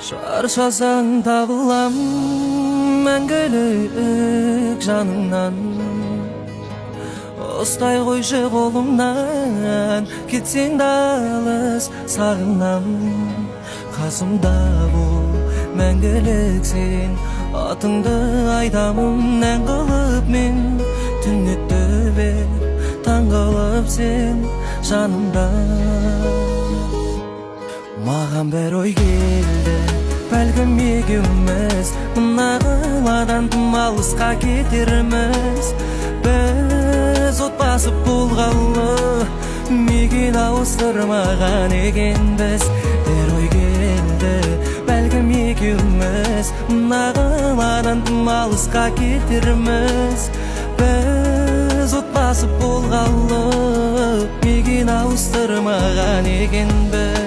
Шаршасаң табылам мәңгілік жаныңнан. Ұстай қойшы қолымнан, кетсең да алыс сағынам. Қасымда бол, мәңгілік сен, атыңды айтамын ән қылып мен. Түн өтті бер, таң қылып сен жанымда. Маған бір ой келді, бәлкім екеуміз мына қаладан тым алысқа кетерміз. Біз отбасы болғалы мекен ауыстырмаған екенбіз. Бір ой келді, бәлкім екеуміз мына қаладан тым алысқа кетерміз. Біз отбасы болғалы мекен ауыстырмаған екенбіз.